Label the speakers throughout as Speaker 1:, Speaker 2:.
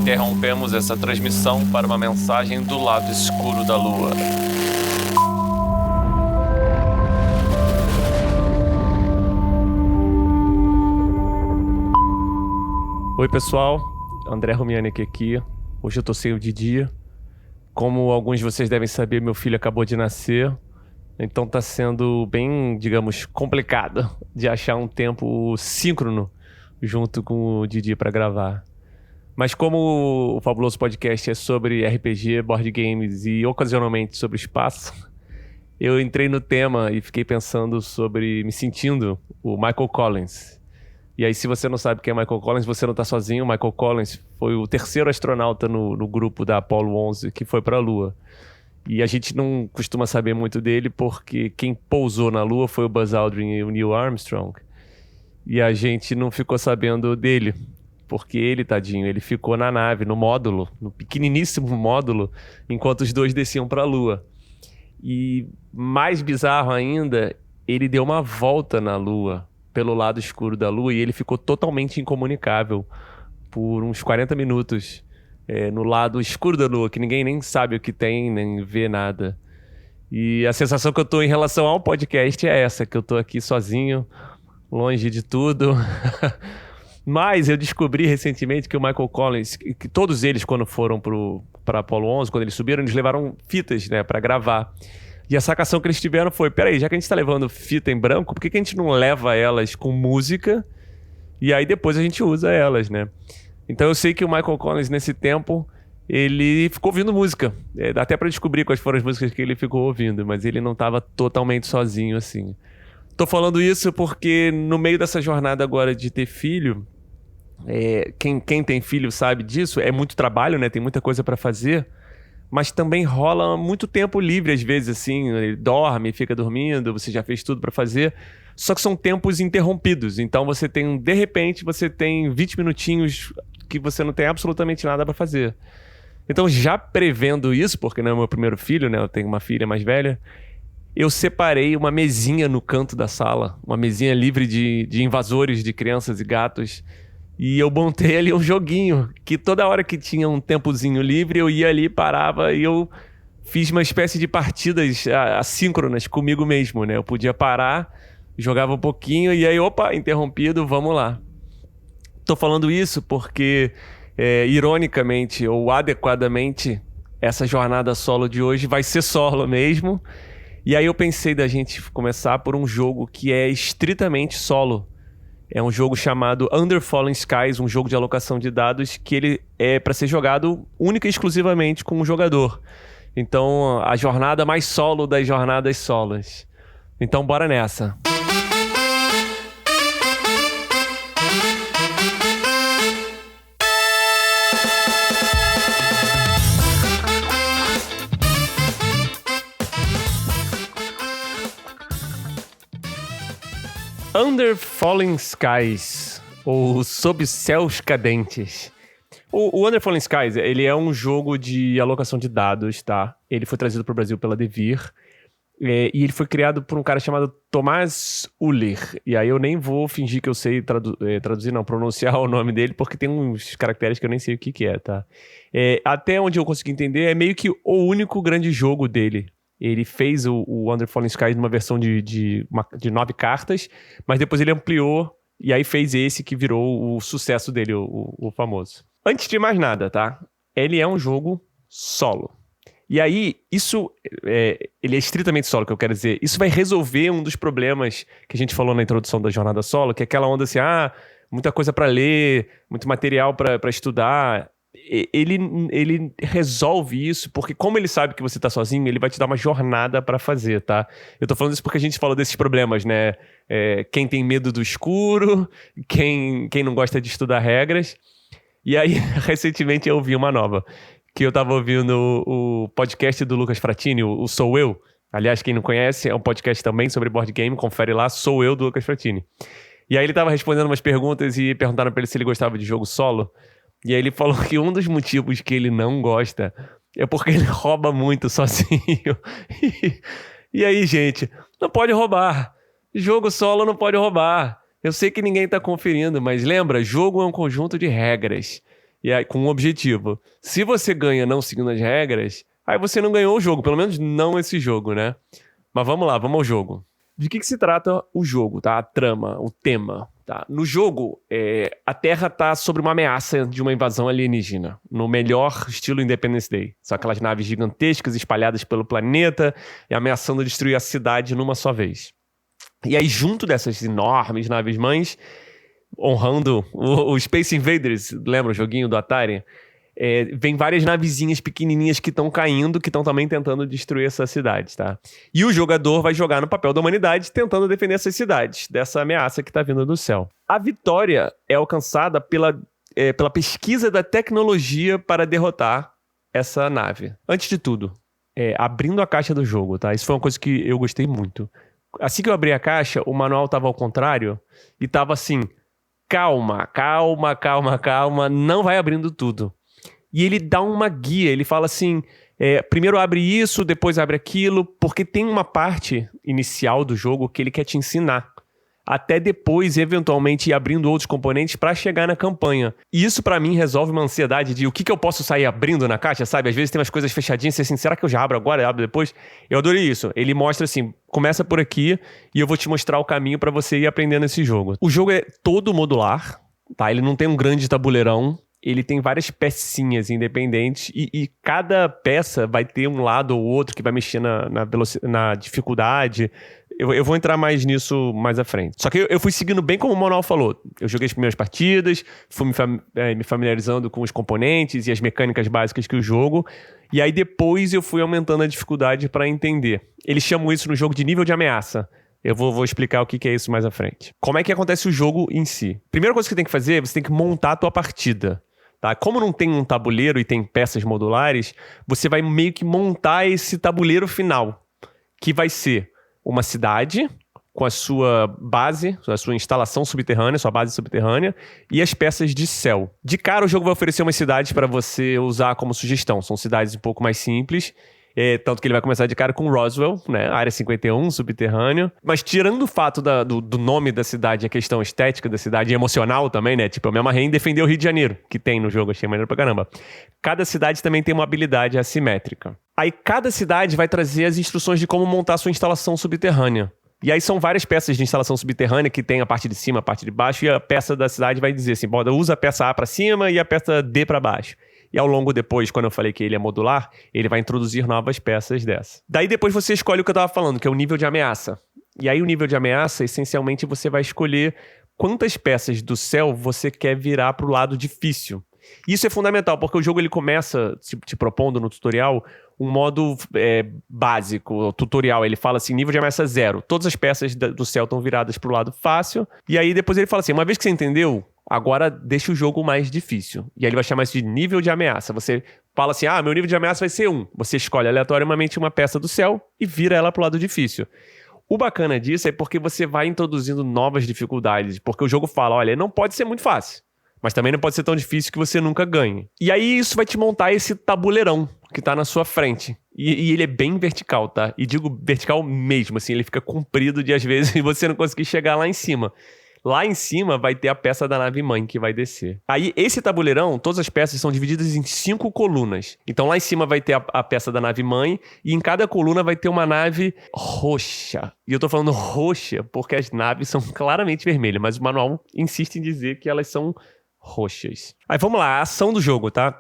Speaker 1: Interrompemos essa transmissão para uma mensagem do lado escuro da Lua. Oi pessoal, André Romianek aqui. Hoje eu tô sem o Didi. Como alguns de vocês devem saber, meu filho acabou de nascer. Então tá sendo bem, digamos, complicado de achar um tempo síncrono junto com o Didi para gravar. Mas como o Fabuloso Podcast é sobre RPG, board games e ocasionalmente sobre espaço, eu entrei no tema e fiquei pensando sobre, me sentindo o Michael Collins. E aí, se você não sabe quem é Michael Collins, você não tá sozinho. Michael Collins foi o terceiro astronauta no grupo da Apollo 11 que foi para a Lua. E a gente não costuma saber muito dele porque quem pousou na Lua foi o Buzz Aldrin e o Neil Armstrong. E a gente não ficou sabendo dele, porque ele, tadinho, ele ficou na nave, no módulo, no pequeniníssimo módulo, enquanto os dois desciam para a Lua. E mais bizarro ainda, ele deu uma volta na Lua, pelo lado escuro da Lua, e ele ficou totalmente incomunicável por uns 40 minutos no lado escuro da Lua, que ninguém nem sabe o que tem, nem vê nada. E a sensação que eu tô em relação ao podcast é essa, que eu tô aqui sozinho, longe de tudo. Mas eu descobri recentemente que o Michael Collins, que todos eles, quando foram para Apollo 11, quando eles subiram, eles levaram fitas, né, para gravar. E a sacação que eles tiveram foi, peraí, já que a gente tá levando fita em branco, por que a gente não leva elas com música e aí depois a gente usa elas, né? Então eu sei que o Michael Collins, nesse tempo, ele ficou ouvindo música. Dá até para descobrir quais foram as músicas que ele ficou ouvindo, mas ele não estava totalmente sozinho, assim. Tô falando isso porque no meio dessa jornada agora de ter filho, quem tem filho sabe disso, é muito trabalho, né? Tem muita coisa para fazer, mas também rola muito tempo livre às vezes, assim. Ele dorme, fica dormindo, você já fez tudo para fazer, só que são tempos interrompidos. Então você tem, de repente, você tem 20 minutinhos que você não tem absolutamente nada para fazer. Então, já prevendo isso, porque não é o meu primeiro filho, né? Eu tenho uma filha mais velha. Eu separei uma mesinha no canto da sala, uma mesinha livre de invasores, de crianças e gatos. E eu montei ali um joguinho, que toda hora que tinha um tempozinho livre, eu ia ali, parava e eu fiz uma espécie de partidas assíncronas comigo mesmo, né? Eu podia parar, jogava um pouquinho e aí, opa, interrompido, vamos lá. Tô falando isso porque, ironicamente ou adequadamente, essa jornada solo de hoje vai ser solo mesmo. E aí eu pensei da gente começar por um jogo que é estritamente solo. É um jogo chamado Under Fallen Skies, um jogo de alocação de dados que ele é para ser jogado única e exclusivamente com um jogador. Então, a jornada mais solo das jornadas solas. Então, bora nessa. Under Fallen Skies, ou Sob Céus Cadentes. O Under Fallen Skies, ele é um jogo de alocação de dados, tá? Ele foi trazido para o Brasil pela Devir, e ele foi criado por um cara chamado Tomás Uller. E aí eu nem vou fingir que eu sei pronunciar o nome dele, porque tem uns caracteres que eu nem sei o que é, tá? Até onde eu consegui entender, é meio que o único grande jogo dele. Ele fez o Under Fallen Skies numa versão de 9 cartas, mas depois ele ampliou e aí fez esse que virou o sucesso dele, o famoso. Antes de mais nada, tá? Ele é um jogo solo. E aí, ele é estritamente solo, que eu quero dizer. Isso vai resolver um dos problemas que a gente falou na introdução da jornada solo, que é aquela onda assim, muita coisa pra ler, muito material pra estudar. Ele resolve isso, porque como ele sabe que você tá sozinho, ele vai te dar uma jornada pra fazer, tá? Eu tô falando isso porque a gente falou desses problemas, né? Quem tem medo do escuro, quem não gosta de estudar regras. E aí, recentemente eu ouvi uma nova, que eu tava ouvindo o podcast do Lucas Fratini, o Sou Eu. Aliás, quem não conhece, é um podcast também sobre board game, confere lá, Sou Eu, do Lucas Fratini. E aí ele tava respondendo umas perguntas e perguntaram pra ele se ele gostava de jogo solo. E aí ele falou que um dos motivos que ele não gosta é porque ele rouba muito sozinho. E aí, gente, não pode roubar. Jogo solo não pode roubar. Eu sei que ninguém tá conferindo, mas lembra, jogo é um conjunto de regras. E aí, com um objetivo. Se você ganha não seguindo as regras, aí você não ganhou o jogo. Pelo menos não esse jogo, né? Mas vamos lá, vamos ao jogo. De que se trata o jogo, tá? A trama, o tema. Tá? No jogo, a Terra tá sob uma ameaça de uma invasão alienígena. No melhor estilo Independence Day. São aquelas naves gigantescas espalhadas pelo planeta e ameaçando destruir a cidade numa só vez. E aí, junto dessas enormes naves-mães, honrando o Space Invaders, lembra o joguinho do Atari? Vem várias navezinhas pequenininhas que estão caindo, que estão também tentando destruir essa cidade, tá? E o jogador vai jogar no papel da humanidade tentando defender essas cidades dessa ameaça que está vindo do céu. A vitória é alcançada pela pesquisa da tecnologia para derrotar essa nave. Antes de tudo, abrindo a caixa do jogo, tá? Isso foi uma coisa que eu gostei muito. Assim que eu abri a caixa, o manual estava ao contrário e estava assim: calma, calma, calma, calma, não vai abrindo tudo. E ele dá uma guia, ele fala assim, primeiro abre isso, depois abre aquilo, porque tem uma parte inicial do jogo que ele quer te ensinar. Até depois, eventualmente, ir abrindo outros componentes para chegar na campanha. E isso, pra mim, resolve uma ansiedade de o que eu posso sair abrindo na caixa, sabe? Às vezes tem umas coisas fechadinhas, assim, será que eu já abro agora, eu abro depois? Eu adorei isso. Ele mostra assim, começa por aqui e eu vou te mostrar o caminho para você ir aprendendo esse jogo. O jogo é todo modular, tá? Ele não tem um grande tabuleirão. Ele tem várias pecinhas independentes e cada peça vai ter um lado ou outro que vai mexer na dificuldade. Eu vou entrar mais nisso mais à frente. Só que eu fui seguindo bem como o manual falou. Eu joguei as primeiras partidas, fui me familiarizando com os componentes e as mecânicas básicas que o jogo. E aí depois eu fui aumentando a dificuldade para entender. Eles chamam isso no jogo de nível de ameaça. Eu vou explicar o que é isso mais à frente. Como é que acontece o jogo em si? Primeira coisa que você tem que fazer, você tem que montar a tua partida. Tá? Como não tem um tabuleiro e tem peças modulares, você vai meio que montar esse tabuleiro final, que vai ser uma cidade com a sua base, a sua instalação subterrânea, sua base subterrânea, e as peças de céu. De cara, o jogo vai oferecer umas cidades para você usar como sugestão. São cidades um pouco mais simples. Tanto que ele vai começar de cara com Roswell, né? Área 51, subterrâneo. Mas tirando o fato do nome da cidade, a questão estética da cidade e emocional também, né? Tipo, eu me amarrei em defender o Rio de Janeiro, que tem no jogo, achei maneiro pra caramba. Cada cidade também tem uma habilidade assimétrica. Aí cada cidade vai trazer as instruções de como montar sua instalação subterrânea. E aí são várias peças de instalação subterrânea que tem a parte de cima, a parte de baixo, e a peça da cidade vai dizer assim, usa a peça A pra cima e a peça D pra baixo. E ao longo depois, quando eu falei que ele é modular, ele vai introduzir novas peças dessa. Daí depois você escolhe o que eu estava falando, que é o nível de ameaça. E aí o nível de ameaça, essencialmente, você vai escolher quantas peças do céu você quer virar para o lado difícil. Isso é fundamental, porque o jogo ele começa te propondo no tutorial um modo básico, o tutorial. Ele fala assim, nível de ameaça 0. Todas as peças do céu estão viradas para o lado fácil. E aí depois ele fala assim, uma vez que você entendeu, agora deixa o jogo mais difícil. E aí ele vai chamar isso de nível de ameaça. Você fala assim, meu nível de ameaça vai ser 1. Você escolhe aleatoriamente uma peça do céu e vira ela para o lado difícil. O bacana disso é porque você vai introduzindo novas dificuldades. Porque o jogo fala, olha, não pode ser muito fácil. Mas também não pode ser tão difícil que você nunca ganhe. E aí isso vai te montar esse tabuleirão que tá na sua frente. E ele é bem vertical, tá? E digo vertical mesmo, assim, ele fica comprido de às vezes você não conseguir chegar lá em cima. Lá em cima vai ter a peça da nave-mãe que vai descer. Aí, esse tabuleirão, todas as peças são divididas em 5 colunas. Então, lá em cima vai ter a peça da nave-mãe e em cada coluna vai ter uma nave roxa. E eu tô falando roxa porque as naves são claramente vermelhas, mas o manual insiste em dizer que elas são roxas. Aí, vamos lá, a ação do jogo, tá?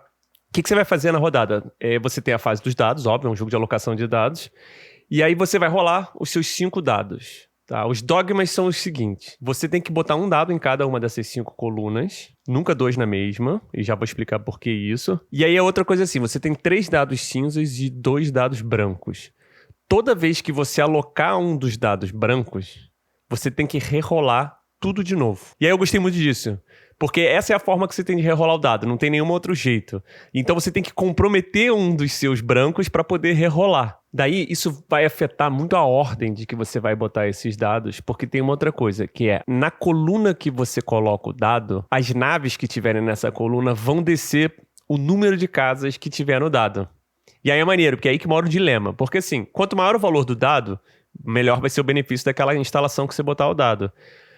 Speaker 1: O que você vai fazer na rodada? Você tem a fase dos dados, óbvio, é um jogo de alocação de dados. E aí, você vai rolar os seus 5 dados. Tá, os dogmas são os seguintes. Você tem que botar um dado em cada uma dessas 5 colunas. Nunca 2 na mesma. E já vou explicar por que isso. E aí é outra coisa assim. Você tem 3 dados cinzas e 2 dados brancos. Toda vez que você alocar um dos dados brancos, você tem que rerolar tudo de novo. E aí eu gostei muito disso. Porque essa é a forma que você tem de rerolar o dado. Não tem nenhum outro jeito. Então você tem que comprometer um dos seus brancos para poder rerolar. Daí isso vai afetar muito a ordem de que você vai botar esses dados. Porque tem uma outra coisa, que é na coluna que você coloca o dado, as naves que tiverem nessa coluna vão descer o número de casas que tiver no dado. E aí é maneiro, porque é aí que mora o dilema. Porque assim, quanto maior o valor do dado, melhor vai ser o benefício daquela instalação que você botar o dado.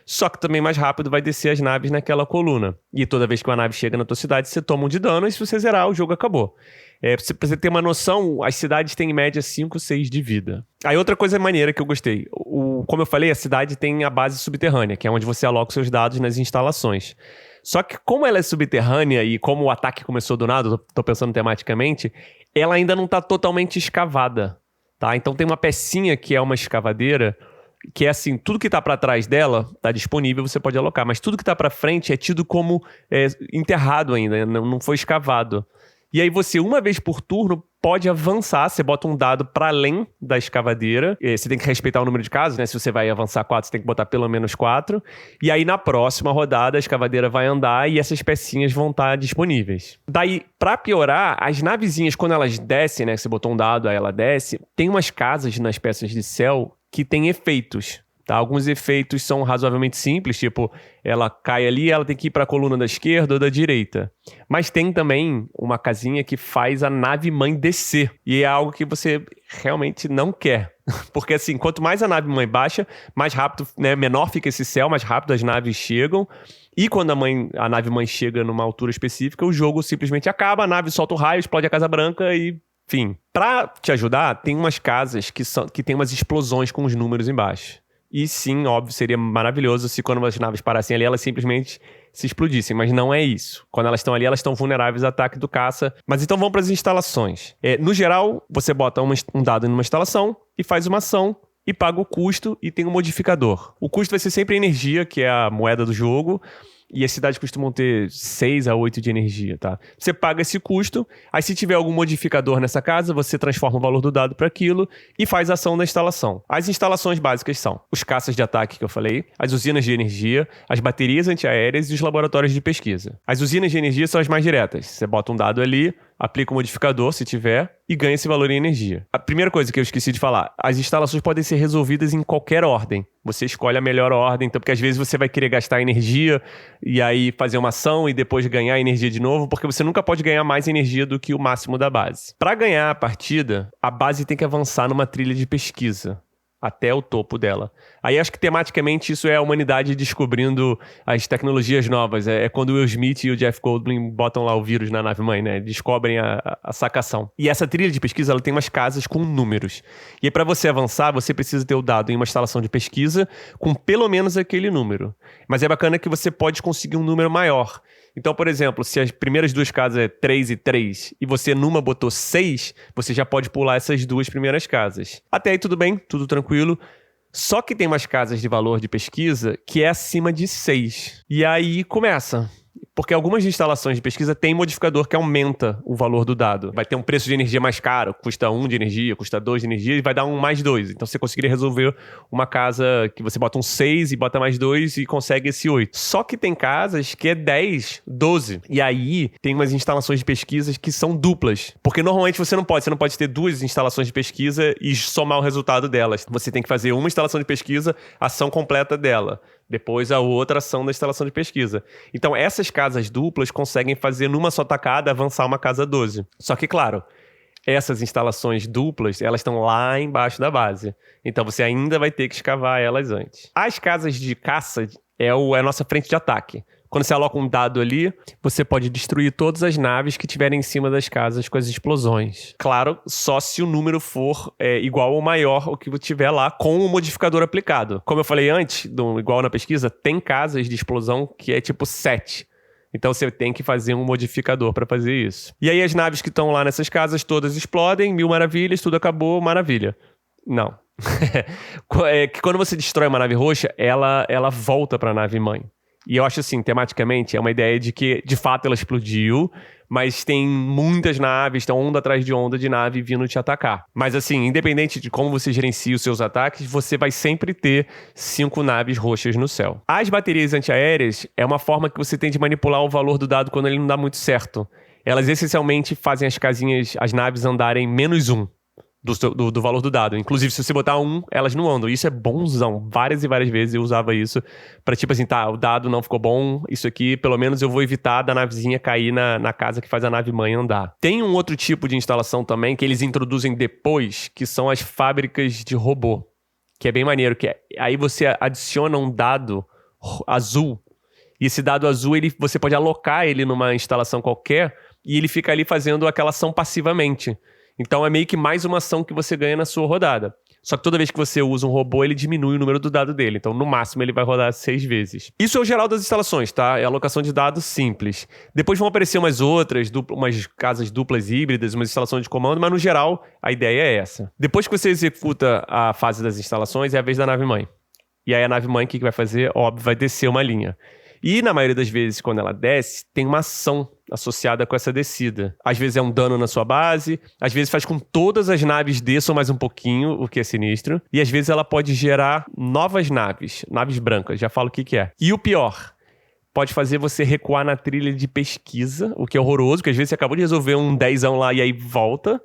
Speaker 1: só que também mais rápido vai descer as naves naquela coluna. E toda vez que uma nave chega na tua cidade, você toma um de dano, e se você zerar, o jogo acabou. Pra você ter uma noção, as cidades têm em média 5, 6 de vida. Aí outra coisa maneira que eu gostei. Como eu falei, a cidade tem a base subterrânea, que é onde você aloca os seus dados nas instalações. Só que como ela é subterrânea e como o ataque começou do nada, tô pensando tematicamente, ela ainda não tá totalmente escavada, tá? Então tem uma pecinha que é uma escavadeira, que é assim, tudo que tá pra trás dela tá disponível, você pode alocar, mas tudo que tá pra frente é tido como enterrado ainda, não foi escavado. E aí você, uma vez por turno, pode avançar, você bota um dado para além da escavadeira, você tem que respeitar o número de casas, né? Se você vai avançar 4, você tem que botar pelo menos 4. E aí na próxima rodada a escavadeira vai andar e essas pecinhas vão estar disponíveis. Daí, para piorar, as navezinhas, quando elas descem, né? Você botou um dado, aí ela desce, tem umas casas nas peças de céu que tem efeitos. Tá? Alguns efeitos são razoavelmente simples, tipo, ela cai ali, ela tem que ir para a coluna da esquerda ou da direita. Mas tem também uma casinha que faz a nave-mãe descer. E é algo que você realmente não quer. Porque assim, quanto mais a nave-mãe baixa, mais rápido, né, menor fica esse céu, mais rápido as naves chegam. E quando a nave-mãe chega numa altura específica, o jogo simplesmente acaba, a nave solta o raio, explode a Casa Branca e... Enfim, pra te ajudar, tem umas casas que tem umas explosões com os números embaixo. E sim, óbvio, seria maravilhoso se quando as naves parassem ali, elas simplesmente se explodissem. Mas não é isso. Quando elas estão ali, elas estão vulneráveis ao ataque do caça. Mas então vamos para as instalações. No geral, você bota um dado em uma instalação e faz uma ação e paga o custo e tem um modificador. O custo vai ser sempre a energia, que é a moeda do jogo. E as cidades costumam ter 6 a 8 de energia, tá? Você paga esse custo, aí se tiver algum modificador nessa casa, você transforma o valor do dado para aquilo e faz a ação da instalação. As instalações básicas são os caças de ataque que eu falei, as usinas de energia, as baterias antiaéreas e os laboratórios de pesquisa. As usinas de energia são as mais diretas. Você bota um dado ali, aplica o modificador, se tiver, e ganha esse valor em energia. A primeira coisa que eu esqueci de falar, as instalações podem ser resolvidas em qualquer ordem. Você escolhe a melhor ordem, então, porque às vezes você vai querer gastar energia e aí fazer uma ação e depois ganhar energia de novo, porque você nunca pode ganhar mais energia do que o máximo da base. Para ganhar a partida, a base tem que avançar numa trilha de pesquisa até o topo dela. Aí acho que tematicamente isso é a humanidade descobrindo as tecnologias novas. É quando o Will Smith e o Jeff Goldblum botam lá o vírus na nave-mãe, né? Descobrem a sacação. E essa trilha de pesquisa, ela tem umas casas com números. E aí para você avançar, você precisa ter o dado em uma instalação de pesquisa com pelo menos aquele número. Mas é bacana que você pode conseguir um número maior. Então, por exemplo, se as primeiras duas casas é 3 e 3 e você numa botou 6, você já pode pular essas duas primeiras casas. Até aí tudo bem, tudo tranquilo. Só que tem umas casas de valor de pesquisa que é acima de 6. E aí começa. Porque algumas instalações de pesquisa têm modificador que aumenta o valor do dado. Vai ter um preço de energia mais caro, custa 1 de energia, custa 2 de energia, e vai dar um mais 2. Então você conseguiria resolver uma casa que você bota um 6 e bota mais 2 e consegue esse 8. Só que tem casas que é 10, 12. E aí tem umas instalações de pesquisa que são duplas. Porque normalmente você não pode ter duas instalações de pesquisa e somar o resultado delas. Você tem que fazer uma instalação de pesquisa, ação completa dela. Depois a outra ação da instalação de pesquisa. Então essas casas duplas conseguem fazer numa só tacada avançar uma casa 12. Só que, claro, essas instalações duplas, elas estão lá embaixo da base. Então você ainda vai ter que escavar elas antes. As casas de caça é a nossa frente de ataque. Quando você aloca um dado ali, você pode destruir todas as naves que estiverem em cima das casas com as explosões. Claro, só se o número for igual ou maior ao que tiver lá com o modificador aplicado. Como eu falei antes, igual na pesquisa, tem casas de explosão que é tipo 7. Então você tem que fazer um modificador para fazer isso. E aí as naves que estão lá nessas casas todas explodem, 1000 maravilhas, tudo acabou, maravilha. Não. Que quando você destrói uma nave roxa, ela volta para a nave mãe. E eu acho assim, tematicamente, é uma ideia de que, de fato, ela explodiu, mas tem muitas naves, estão onda atrás de onda de nave vindo te atacar. Mas assim, independente de como você gerencia os seus ataques, você vai sempre ter 5 naves roxas no céu. As baterias antiaéreas é uma forma que você tem de manipular o valor do dado quando ele não dá muito certo. Elas essencialmente fazem as naves andarem -1. Do valor do dado. Inclusive, se você botar 1, elas não andam. Isso é bonzão. Várias e várias vezes eu usava isso pra tipo assim, tá, o dado não ficou bom, isso aqui, pelo menos eu vou evitar da navezinha cair na casa que faz a nave mãe andar. Tem um outro tipo de instalação também que eles introduzem depois, que são as fábricas de robô. Que é bem maneiro, aí você adiciona um dado azul. E esse dado azul, você pode alocar ele numa instalação qualquer e ele fica ali fazendo aquela ação passivamente. Então é meio que mais uma ação que você ganha na sua rodada. Só que toda vez que você usa um robô, ele diminui o número do dado dele. Então, no máximo, ele vai rodar 6 vezes. Isso é o geral das instalações, tá? É a alocação de dados simples. Depois vão aparecer umas outras, umas casas duplas híbridas, umas instalações de comando, mas no geral, a ideia é essa. Depois que você executa a fase das instalações, é a vez da nave-mãe. E aí a nave-mãe, o que vai fazer? Óbvio, vai descer uma linha. E na maioria das vezes, quando ela desce, tem uma ação associada com essa descida. Às vezes é um dano na sua base, às vezes faz com que todas as naves desçam mais um pouquinho, o que é sinistro. E às vezes ela pode gerar novas naves brancas, já falo o que é. E o pior, pode fazer você recuar na trilha de pesquisa, o que é horroroso, porque às vezes você acabou de resolver um 10ão lá e aí volta.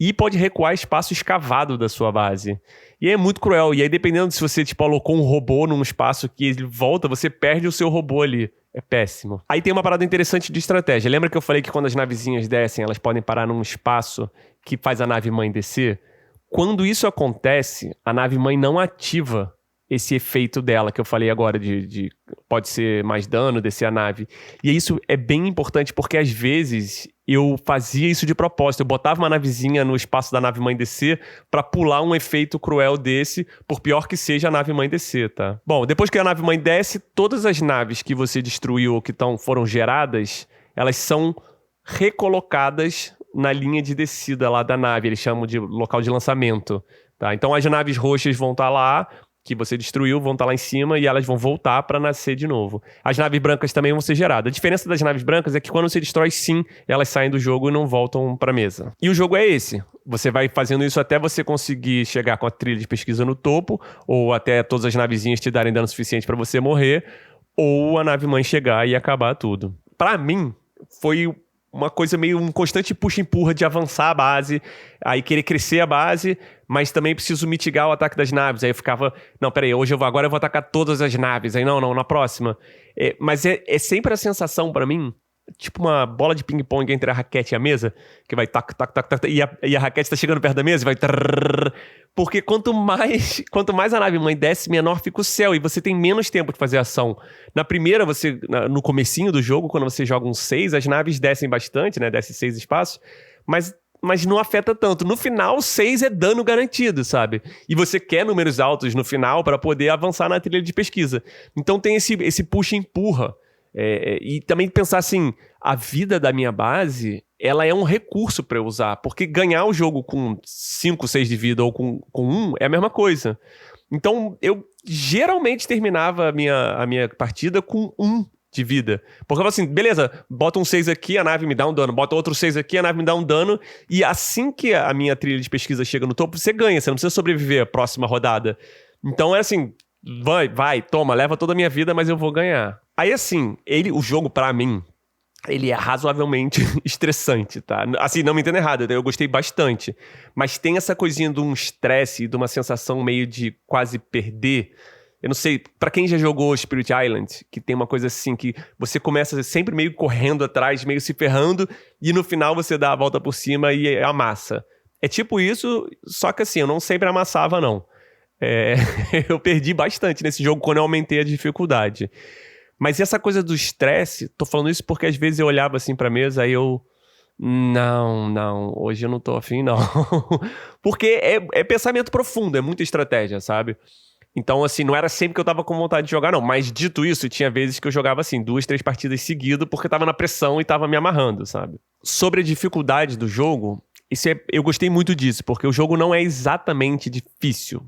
Speaker 1: E pode recuar espaço escavado da sua base. E aí é muito cruel. E aí, dependendo de se você, alocou um robô num espaço que ele volta, você perde o seu robô ali. É péssimo. Aí tem uma parada interessante de estratégia. Lembra que eu falei que quando as navezinhas descem, elas podem parar num espaço que faz a nave-mãe descer? Quando isso acontece, a nave-mãe não ativa esse efeito dela que eu falei agora de pode ser mais dano, descer a nave. E isso é bem importante porque às vezes eu fazia isso de propósito. Eu botava uma navezinha no espaço da nave-mãe descer pra pular um efeito cruel desse, por pior que seja a nave-mãe descer, tá? Bom, depois que a nave-mãe desce, todas as naves que você destruiu ou que foram geradas, elas são recolocadas na linha de descida lá da nave. Eles chamam de local de lançamento, tá? Então as naves roxas vão estar lá, que você destruiu, vão estar lá em cima e elas vão voltar para nascer de novo. As naves brancas também vão ser geradas. A diferença das naves brancas é que quando você destrói, sim, elas saem do jogo e não voltam para a mesa. E o jogo é esse. Você vai fazendo isso até você conseguir chegar com a trilha de pesquisa no topo, ou até todas as navezinhas te darem dano suficiente para você morrer, ou a nave-mãe chegar e acabar tudo. Para mim, foi uma coisa meio um constante puxa-empurra de avançar a base, aí querer crescer a base, mas também preciso mitigar o ataque das naves. Aí eu ficava, não, peraí, agora eu vou atacar todas as naves. Aí não, na próxima. Mas é sempre a sensação pra mim, tipo uma bola de ping-pong entre a raquete e a mesa, que vai tac, tac, tac, tac, e a raquete tá chegando perto da mesa e vai trrr, porque quanto mais a nave-mãe desce, menor fica o céu, e você tem menos tempo de fazer ação. Na primeira, no comecinho do jogo, quando você joga um 6, as naves descem bastante, né? Desce 6 espaços, mas não afeta tanto. No final, 6 é dano garantido, sabe? E você quer números altos no final para poder avançar na trilha de pesquisa. Então tem esse puxa e empurra. E também pensar assim, a vida da minha base, ela é um recurso para eu usar, porque ganhar o jogo com 5, 6 de vida ou com 1 é a mesma coisa. Então eu geralmente terminava a minha partida com 1 de vida. Porque eu falo assim, beleza, bota um 6 aqui, a nave me dá um dano, bota outro 6 aqui, a nave me dá um dano, e assim que a minha trilha de pesquisa chega no topo, você ganha, você não precisa sobreviver a próxima rodada. Então é assim, vai, toma, leva toda a minha vida, mas eu vou ganhar. Aí assim, o jogo pra mim, ele é razoavelmente estressante, tá? Assim, não me entenda errado, eu gostei bastante. Mas tem essa coisinha de um estresse, de uma sensação meio de quase perder. Eu não sei, pra quem já jogou Spirit Island, que tem uma coisa assim, que você começa sempre meio correndo atrás, meio se ferrando, e no final você dá a volta por cima e amassa. É tipo isso, só que assim, eu não sempre amassava, não. Eu perdi bastante nesse jogo quando eu aumentei a dificuldade. Mas essa coisa do estresse, tô falando isso porque às vezes eu olhava assim pra mesa e eu... Não, hoje eu não tô afim, não. Porque é pensamento profundo, é muita estratégia, sabe? Então, assim, não era sempre que eu tava com vontade de jogar, não. Mas, dito isso, tinha vezes que eu jogava, assim, 2, 3 partidas seguidas porque tava na pressão e tava me amarrando, sabe? Sobre a dificuldade do jogo, eu gostei muito disso, porque o jogo não é exatamente difícil.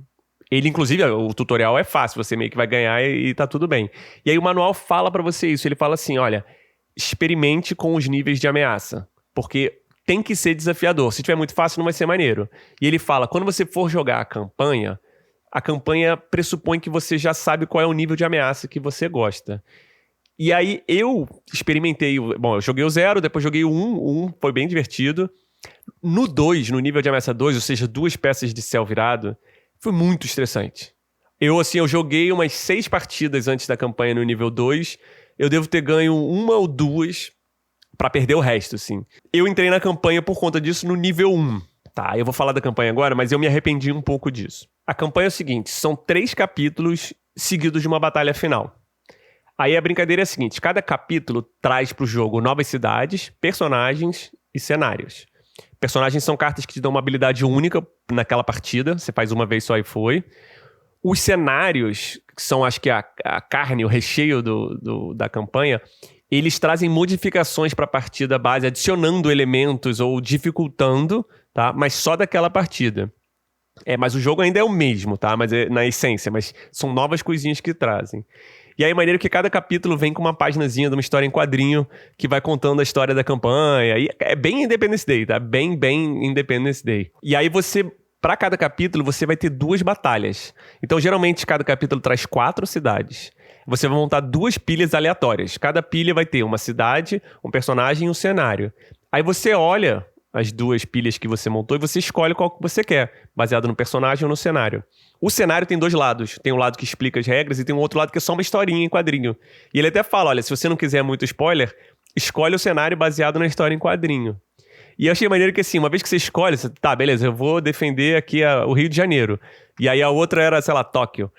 Speaker 1: Ele, inclusive, o tutorial é fácil, você meio que vai ganhar e tá tudo bem. E aí o manual fala pra você isso, ele fala assim, olha, experimente com os níveis de ameaça, porque tem que ser desafiador. Se tiver muito fácil, não vai ser maneiro. E ele fala, quando você for jogar a campanha pressupõe que você já sabe qual é o nível de ameaça que você gosta. E aí eu experimentei, eu joguei o 0, depois joguei o 1, o 1 foi bem divertido. No 2, no nível de ameaça 2, ou seja, 2 peças de céu virado, foi muito estressante. Eu joguei umas 6 partidas antes da campanha no nível 2. Eu devo ter ganho 1 ou 2 pra perder o resto, assim. Eu entrei na campanha por conta disso no nível 1. Tá, eu vou falar da campanha agora, mas eu me arrependi um pouco disso. A campanha é o seguinte, são 3 capítulos seguidos de uma batalha final. Aí a brincadeira é a seguinte, cada capítulo traz pro jogo novas cidades, personagens e cenários. Personagens são cartas que te dão uma habilidade única naquela partida, você faz uma vez só e foi. Os cenários, que são acho que a carne, o recheio da campanha, eles trazem modificações para a partida base, adicionando elementos ou dificultando, tá? Mas só daquela partida. Mas o jogo ainda é o mesmo, tá? Mas na essência, mas são novas coisinhas que trazem. E aí, maneiro que cada capítulo vem com uma paginazinha de uma história em quadrinho que vai contando a história da campanha. E é bem Independence Day, tá? Bem Independence Day. E aí para cada capítulo, você vai ter 2 batalhas. Então, geralmente, cada capítulo traz 4 cidades. Você vai montar 2 pilhas aleatórias. Cada pilha vai ter uma cidade, um personagem e um cenário. Aí você olha as 2 pilhas que você montou e você escolhe qual que você quer, baseado no personagem ou no cenário. O cenário tem 2 lados. Tem um lado que explica as regras e tem um outro lado que é só uma historinha em quadrinho. E ele até fala, olha, se você não quiser muito spoiler, escolhe o cenário baseado na história em quadrinho. E eu achei maneiro que assim, uma vez que você escolhe, você, tá, beleza, eu vou defender aqui o Rio de Janeiro. E aí a outra era, sei lá, Tóquio.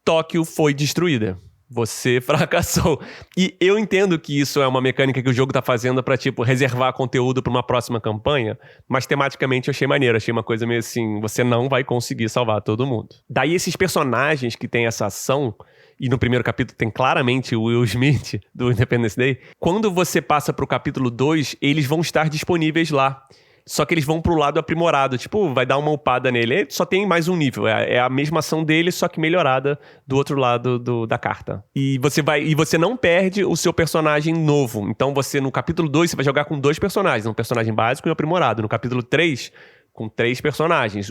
Speaker 1: Tóquio foi destruída. Você fracassou. E eu entendo que isso é uma mecânica que o jogo tá fazendo pra, tipo, reservar conteúdo pra uma próxima campanha, mas tematicamente eu achei maneiro. Achei uma coisa meio assim, você não vai conseguir salvar todo mundo. Daí esses personagens que têm essa ação, e no primeiro capítulo tem claramente o Will Smith do Independence Day, quando você passa pro capítulo 2, eles vão estar disponíveis lá. Só que eles vão pro lado aprimorado, tipo, vai dar uma upada nele. Ele só tem mais um nível, é a mesma ação dele, só que melhorada do outro lado da carta. E você não perde o seu personagem novo. Então você, no capítulo 2, você vai jogar com 2 personagens, um personagem básico e um aprimorado. No capítulo 3, com 3 personagens,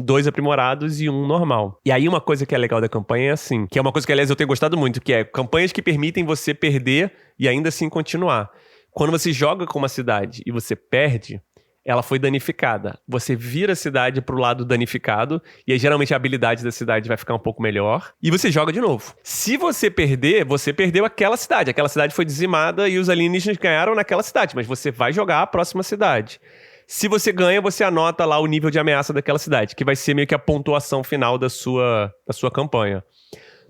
Speaker 1: 2 aprimorados e um normal. E aí uma coisa que é legal da campanha é assim, que é uma coisa que, aliás, eu tenho gostado muito, que é campanhas que permitem você perder e ainda assim continuar. Quando você joga com uma cidade e você perde, ela foi danificada. Você vira a cidade pro lado danificado, e aí geralmente a habilidade da cidade vai ficar um pouco melhor, e você joga de novo. Se você perder, você perdeu aquela cidade. Aquela cidade foi dizimada e os alienígenas ganharam naquela cidade, mas você vai jogar a próxima cidade. Se você ganha, você anota lá o nível de ameaça daquela cidade, que vai ser meio que a pontuação final da sua campanha.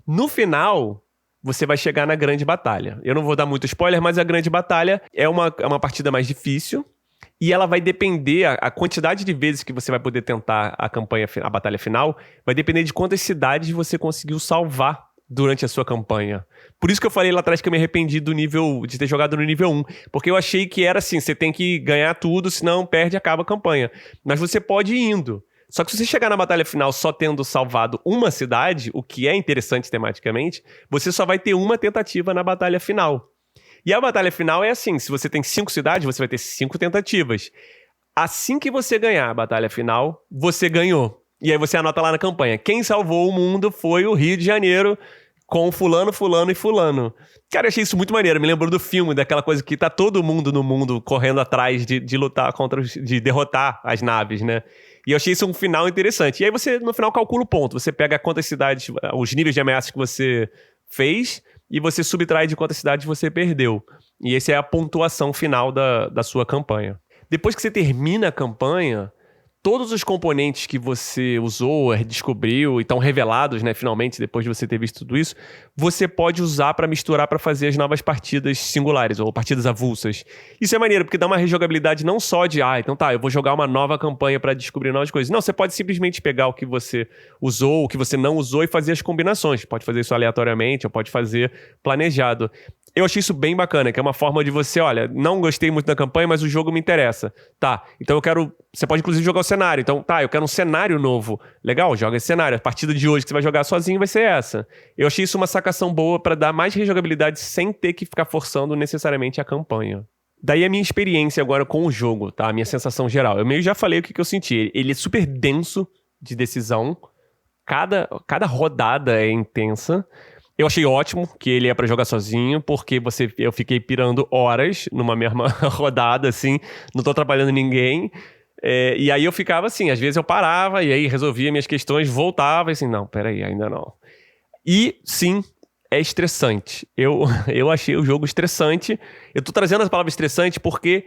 Speaker 1: No final, você vai chegar na grande batalha. Eu não vou dar muito spoiler, mas a grande batalha é uma partida mais difícil, e ela vai depender, a quantidade de vezes que você vai poder tentar a batalha final, vai depender de quantas cidades você conseguiu salvar durante a sua campanha. Por isso que eu falei lá atrás que eu me arrependi de ter jogado no nível 1. Porque eu achei que era assim, você tem que ganhar tudo, senão perde e acaba a campanha. Mas você pode ir indo. Só que se você chegar na batalha final só tendo salvado uma cidade, o que é interessante tematicamente, você só vai ter uma tentativa na batalha final. E a batalha final é assim, se você tem 5 cidades, você vai ter 5 tentativas. Assim que você ganhar a batalha final, você ganhou. E aí você anota lá na campanha, quem salvou o mundo foi o Rio de Janeiro, com fulano, fulano e fulano. Cara, eu achei isso muito maneiro, me lembrou do filme, daquela coisa que tá todo mundo no mundo correndo atrás de lutar de derrotar as naves, né? E eu achei isso um final interessante. E aí você, no final, calcula o ponto. Você pega quantas cidades, os níveis de ameaça que você fez, e você subtrai de quantas cidades você perdeu. E essa é a pontuação final da sua campanha. Depois que você termina a campanha, todos os componentes que você usou, descobriu e estão revelados, né, finalmente, depois de você ter visto tudo isso, você pode usar para misturar para fazer as novas partidas singulares ou partidas avulsas. Isso é maneiro, porque dá uma rejogabilidade não só de, então tá, eu vou jogar uma nova campanha para descobrir novas coisas. Não, você pode simplesmente pegar o que você usou, o que você não usou e fazer as combinações. Pode fazer isso aleatoriamente ou pode fazer planejado. Eu achei isso bem bacana, que é uma forma de você, olha, não gostei muito da campanha, mas o jogo me interessa. Tá, então eu quero... Você pode inclusive jogar o cenário. Então, tá, eu quero um cenário novo. Legal, joga esse cenário. A partida de hoje que você vai jogar sozinho vai ser essa. Eu achei isso uma sacação boa pra dar mais rejogabilidade sem ter que ficar forçando necessariamente a campanha. Daí a minha experiência agora com o jogo, tá? A minha sensação geral. Eu meio já falei o que eu senti. Ele é super denso de decisão. Cada rodada é intensa. Eu achei ótimo que ele é pra jogar sozinho, porque eu fiquei pirando horas numa mesma rodada, assim, não tô atrapalhando ninguém. E aí eu ficava assim, às vezes eu parava e aí resolvia minhas questões, voltava e assim, não, peraí, ainda não. E sim, é estressante. Eu achei o jogo estressante. Eu tô trazendo a palavra estressante porque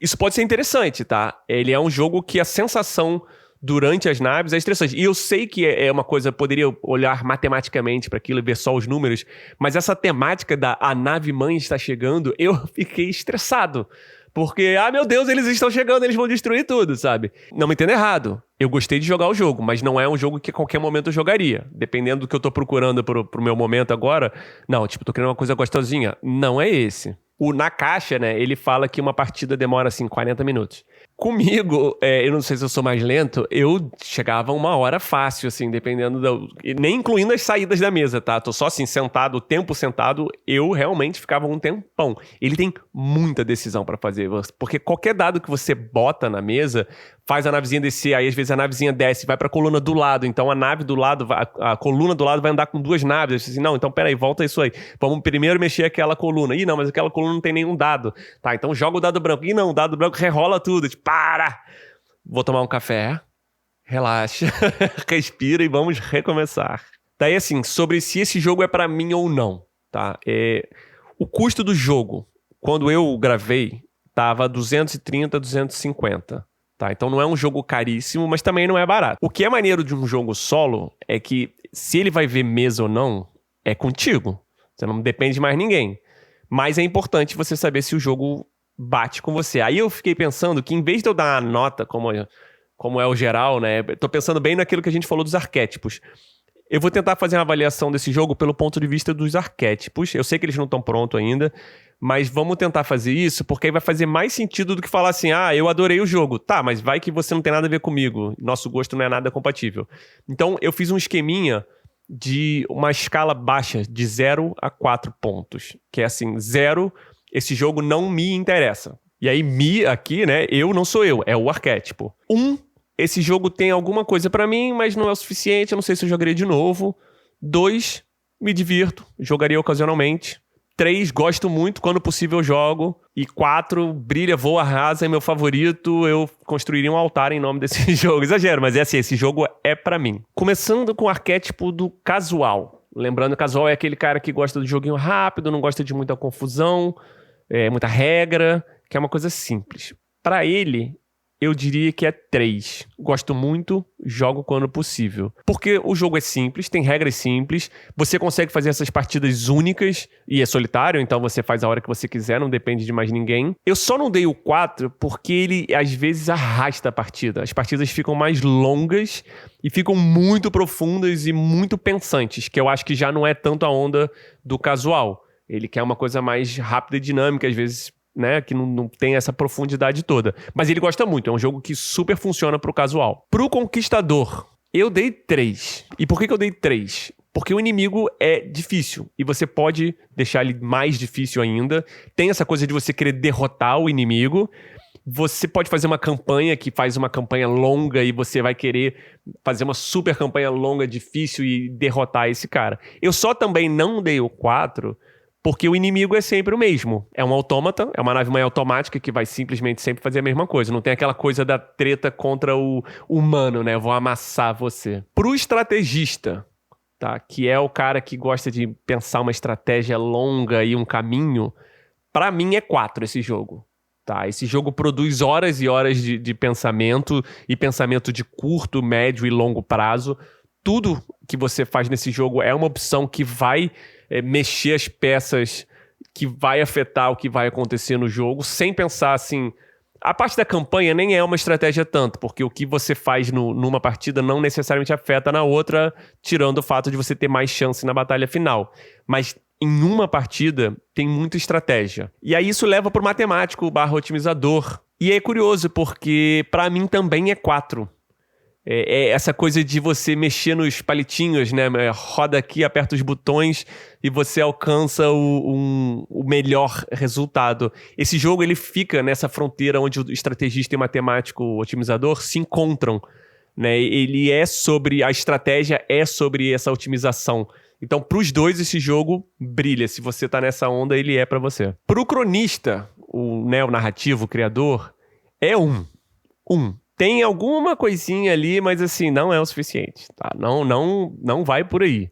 Speaker 1: isso pode ser interessante, tá? Ele é um jogo que a sensação durante as naves é estressante. E eu sei que é uma coisa, poderia olhar matematicamente para aquilo e ver só os números, mas essa temática da a nave mãe está chegando, eu fiquei estressado. Porque, meu Deus, eles estão chegando, eles vão destruir tudo, sabe? Não me entenda errado. Eu gostei de jogar o jogo, mas não é um jogo que a qualquer momento eu jogaria. Dependendo do que eu tô procurando pro meu momento agora. Não, tipo, tô querendo uma coisa gostosinha. Não é esse. Na caixa, né, ele fala que uma partida demora, assim, 40 minutos. Comigo, eu não sei se eu sou mais lento, eu chegava 1 hora fácil, assim, dependendo nem incluindo as saídas da mesa, tá? Tô só assim, sentado, o tempo sentado, eu realmente ficava um tempão. Ele tem muita decisão pra fazer, porque qualquer dado que você bota na mesa faz a navezinha descer, aí às vezes a navezinha desce, vai pra coluna do lado, então a nave do lado, a coluna do lado vai andar com 2 naves, assim, não, então peraí, volta isso aí, vamos primeiro mexer aquela coluna, não, mas aquela coluna não tem nenhum dado, tá, então joga o dado branco, não, o dado branco rerola tudo, tipo, para, vou tomar um café, relaxa, respira e vamos recomeçar. Daí assim, sobre se esse jogo é pra mim ou não, tá, o custo do jogo, quando eu gravei, tava 230, 250. Tá, então não é um jogo caríssimo, mas também não é barato. O que é maneiro de um jogo solo é que se ele vai ver mesa ou não, é contigo. Você não depende de mais ninguém. Mas é importante você saber se o jogo bate com você. Aí eu fiquei pensando que em vez de eu dar uma nota, como é o geral, né? Tô pensando bem naquilo que a gente falou dos arquétipos. Eu vou tentar fazer uma avaliação desse jogo pelo ponto de vista dos arquétipos. Eu sei que eles não estão prontos ainda, mas vamos tentar fazer isso, porque aí vai fazer mais sentido do que falar assim, eu adorei o jogo. Tá, mas vai que você não tem nada a ver comigo. Nosso gosto não é nada compatível. Então, eu fiz um esqueminha de uma escala baixa, de 0 a 4 pontos. Que é assim, 0, esse jogo não me interessa. E aí, me aqui, né, eu não sou eu, é o arquétipo. 1, esse jogo tem alguma coisa pra mim, mas não é o suficiente, eu não sei se eu jogaria de novo. 2, me divirto, jogaria ocasionalmente. 3, gosto muito, quando possível jogo. E 4, brilha, voa, arrasa, é meu favorito. Eu construiria um altar em nome desse jogo. Exagero, mas é assim, esse jogo é pra mim. Começando com o arquétipo do casual. Lembrando, o casual é aquele cara que gosta do joguinho rápido, não gosta de muita confusão, muita regra, que é uma coisa simples. Pra ele, eu diria que é 3. Gosto muito, jogo quando possível. Porque o jogo é simples, tem regras simples, você consegue fazer essas partidas únicas e é solitário, então você faz a hora que você quiser, não depende de mais ninguém. Eu só não dei o 4 porque ele às vezes arrasta a partida. As partidas ficam mais longas e ficam muito profundas e muito pensantes, que eu acho que já não é tanto a onda do casual. Ele quer uma coisa mais rápida e dinâmica, às vezes, né, que não tem essa profundidade toda. Mas ele gosta muito, é um jogo que super funciona pro casual. Pro Conquistador, eu dei 3. E por que eu dei 3? Porque o inimigo é difícil, e você pode deixar ele mais difícil ainda. Tem essa coisa de você querer derrotar o inimigo. Você pode fazer uma campanha que faz uma campanha longa e você vai querer fazer uma super campanha longa, difícil e derrotar esse cara. Eu só também não dei o 4 porque o inimigo é sempre o mesmo. É um autômata, é uma nave-mãe automática que vai simplesmente sempre fazer a mesma coisa. Não tem aquela coisa da treta contra o humano, né? Eu vou amassar você. Pro estrategista, tá? Que é o cara que gosta de pensar uma estratégia longa e um caminho, pra mim é 4 esse jogo. Tá? Esse jogo produz horas e horas de pensamento, e pensamento de curto, médio e longo prazo. Tudo que você faz nesse jogo é uma opção que vai mexer as peças, que vai afetar o que vai acontecer no jogo, sem pensar assim... A parte da campanha nem é uma estratégia tanto, porque o que você faz numa partida não necessariamente afeta na outra, tirando o fato de você ter mais chance na batalha final. Mas em uma partida tem muita estratégia. E aí isso leva pro matemático /otimizador. E é curioso, porque pra mim também é 4. É essa coisa de você mexer nos palitinhos, né? Roda aqui, aperta os botões e você alcança o melhor resultado. Esse jogo ele fica nessa fronteira onde o estrategista e o matemático otimizador se encontram, né? Ele é sobre... A estratégia é sobre essa otimização. Então, pros dois, esse jogo brilha. Se você tá nessa onda, ele é pra você. Pro cronista, o narrativo, o criador, é 1. Tem alguma coisinha ali, mas assim, não é o suficiente, tá? Não vai por aí.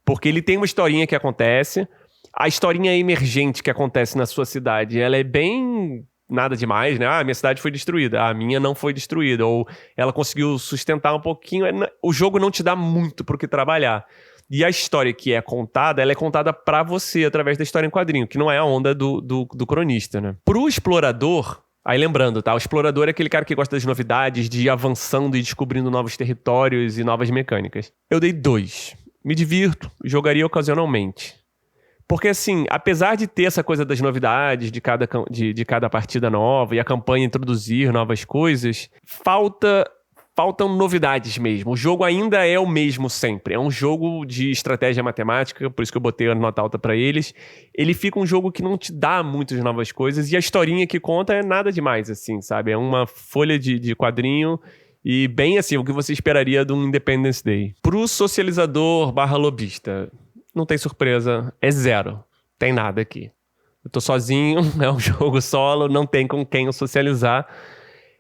Speaker 1: Porque ele tem uma historinha que acontece, a historinha emergente que acontece na sua cidade, ela é bem nada demais, né? Ah, minha cidade foi destruída, a minha não foi destruída, ou ela conseguiu sustentar um pouquinho. O jogo não te dá muito pro que trabalhar. E a história que é contada, ela é contada pra você através da história em quadrinho, que não é a onda do cronista, né? Pro explorador, aí lembrando, tá? O explorador é aquele cara que gosta das novidades, de ir avançando e descobrindo novos territórios e novas mecânicas. Eu dei 2. Me divirto, jogaria ocasionalmente. Porque, assim, apesar de ter essa coisa das novidades de cada partida nova e a campanha introduzir novas coisas, faltam novidades mesmo. O jogo ainda é o mesmo sempre. É um jogo de estratégia matemática, por isso que eu botei a nota alta pra eles. Ele fica um jogo que não te dá muitas novas coisas e a historinha que conta é nada demais, assim, sabe? É uma folha de quadrinho e bem assim, o que você esperaria de um Independence Day. Pro socializador / lobista, não tem surpresa, é 0. Tem nada aqui. Eu tô sozinho, é um jogo solo, não tem com quem eu socializar.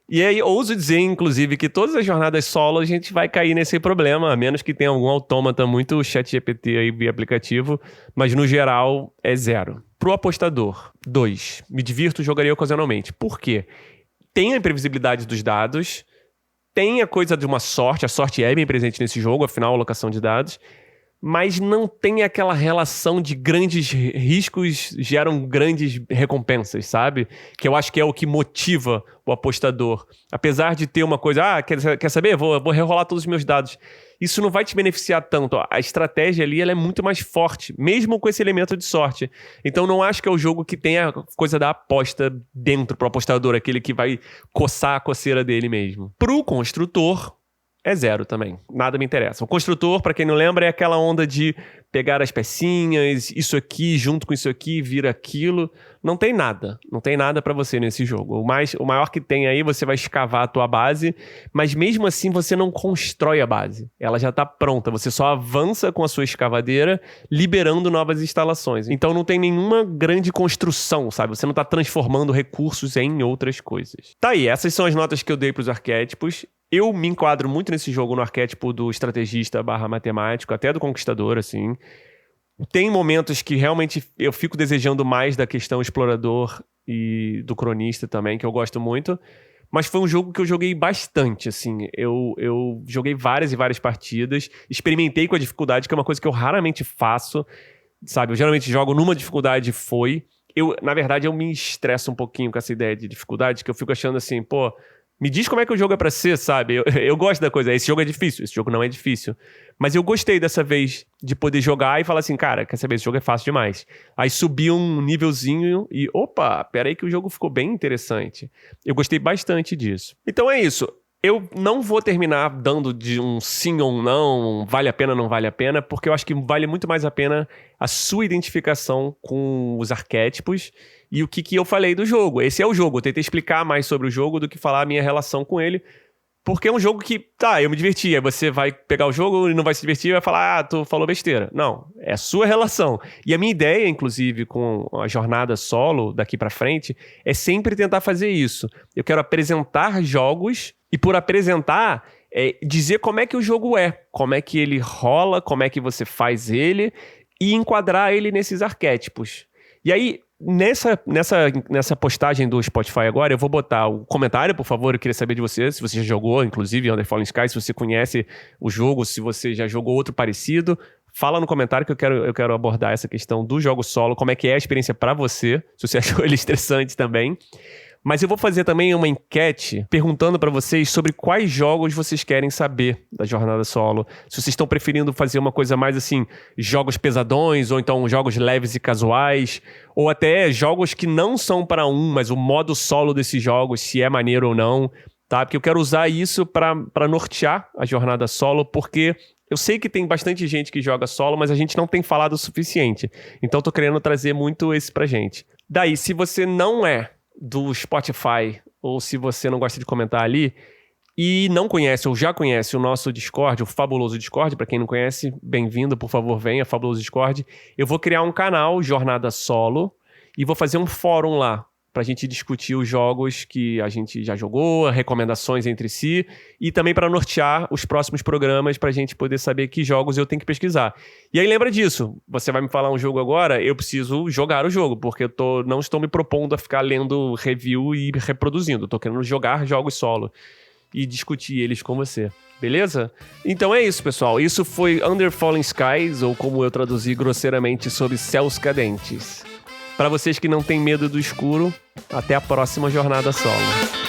Speaker 1: E aí, ouso dizer, inclusive, que todas as jornadas solo a gente vai cair nesse problema, a menos que tenha algum autômata muito ChatGPT aí via aplicativo, mas no geral é 0. Pro apostador, 2. Me divirto, jogaria ocasionalmente. Por quê? Tem a imprevisibilidade dos dados, tem a coisa de uma sorte, a sorte é bem presente nesse jogo, afinal, alocação de dados, mas não tem aquela relação de grandes riscos geram grandes recompensas, sabe? Que eu acho que é o que motiva o apostador. Apesar de ter uma coisa, quer saber? Vou rerolar todos os meus dados. Isso não vai te beneficiar tanto. A estratégia ali ela é muito mais forte, mesmo com esse elemento de sorte. Então não acho que é o jogo que tem a coisa da aposta dentro pro apostador, aquele que vai coçar a coceira dele mesmo. Pro construtor, é 0 também. Nada me interessa. O construtor, pra quem não lembra, é aquela onda de pegar as pecinhas, isso aqui, junto com isso aqui, vira aquilo. Não tem nada. Não tem nada pra você nesse jogo. O maior que tem aí, você vai escavar a tua base, mas mesmo assim você não constrói a base. Ela já tá pronta. Você só avança com a sua escavadeira, liberando novas instalações. Então não tem nenhuma grande construção, sabe? Você não tá transformando recursos em outras coisas. Tá aí, essas são as notas que eu dei pros arquétipos. Eu me enquadro muito nesse jogo no arquétipo do estrategista / matemático, até do conquistador, assim. Tem momentos que realmente eu fico desejando mais da questão explorador e do cronista também, que eu gosto muito. Mas foi um jogo que eu joguei bastante, assim. Eu joguei várias e várias partidas, experimentei com a dificuldade, que é uma coisa que eu raramente faço, sabe? Eu geralmente jogo numa dificuldade na verdade, eu me estresso um pouquinho com essa ideia de dificuldade, que eu fico achando assim, pô, me diz como é que o jogo é pra ser, sabe? Eu gosto da coisa. Esse jogo é difícil, esse jogo não é difícil. Mas eu gostei dessa vez de poder jogar e falar assim, cara, quer saber? Esse jogo é fácil demais. Aí subi um nívelzinho e, opa, peraí que o jogo ficou bem interessante. Eu gostei bastante disso. Então é isso. Eu não vou terminar dando de um sim ou um não, vale a pena ou não vale a pena, porque eu acho que vale muito mais a pena a sua identificação com os arquétipos e o que eu falei do jogo. Esse é o jogo. Eu tentei explicar mais sobre o jogo do que falar a minha relação com ele. Porque é um jogo que, eu me diverti. Aí você vai pegar o jogo e não vai se divertir e vai falar, tu falou besteira. Não, é a sua relação. E a minha ideia, inclusive, com a jornada solo daqui pra frente, é sempre tentar fazer isso. Eu quero apresentar jogos e por apresentar, dizer como é que o jogo é. Como é que ele rola, como é que você faz ele e enquadrar ele nesses arquétipos. E aí, nessa postagem do Spotify agora, eu vou botar o comentário, por favor, eu queria saber de você, se você já jogou, inclusive, Under Fallen Sky, se você conhece o jogo, se você já jogou outro parecido, fala no comentário que eu quero abordar essa questão do jogo solo, como é que é a experiência pra você, se você achou ele estressante também. Mas eu vou fazer também uma enquete perguntando pra vocês sobre quais jogos vocês querem saber da jornada solo. Se vocês estão preferindo fazer uma coisa mais assim, jogos pesadões, ou então jogos leves e casuais, ou até jogos que não são para mas o modo solo desses jogos, se é maneiro ou não, tá? Porque eu quero usar isso pra nortear a jornada solo, porque eu sei que tem bastante gente que joga solo, mas a gente não tem falado o suficiente. Então eu tô querendo trazer muito esse pra gente. Daí, se você não é do Spotify, ou se você não gosta de comentar ali, e não conhece ou já conhece o nosso Discord, o Fabuloso Discord, para quem não conhece, bem-vindo, por favor, venha, Fabuloso Discord. Eu vou criar um canal, Jornada Solo, e vou fazer um fórum lá, pra gente discutir os jogos que a gente já jogou, recomendações entre si, e também para nortear os próximos programas pra gente poder saber que jogos eu tenho que pesquisar. E aí lembra disso, você vai me falar um jogo agora, eu preciso jogar o jogo, porque eu não estou me propondo a ficar lendo review e reproduzindo, eu tô querendo jogar jogos solo e discutir eles com você. Beleza? Então é isso, pessoal. Isso foi Under Falling Skies, ou como eu traduzi grosseiramente, Sob Céus Cadentes. Para vocês que não têm medo do escuro, até a próxima jornada solo.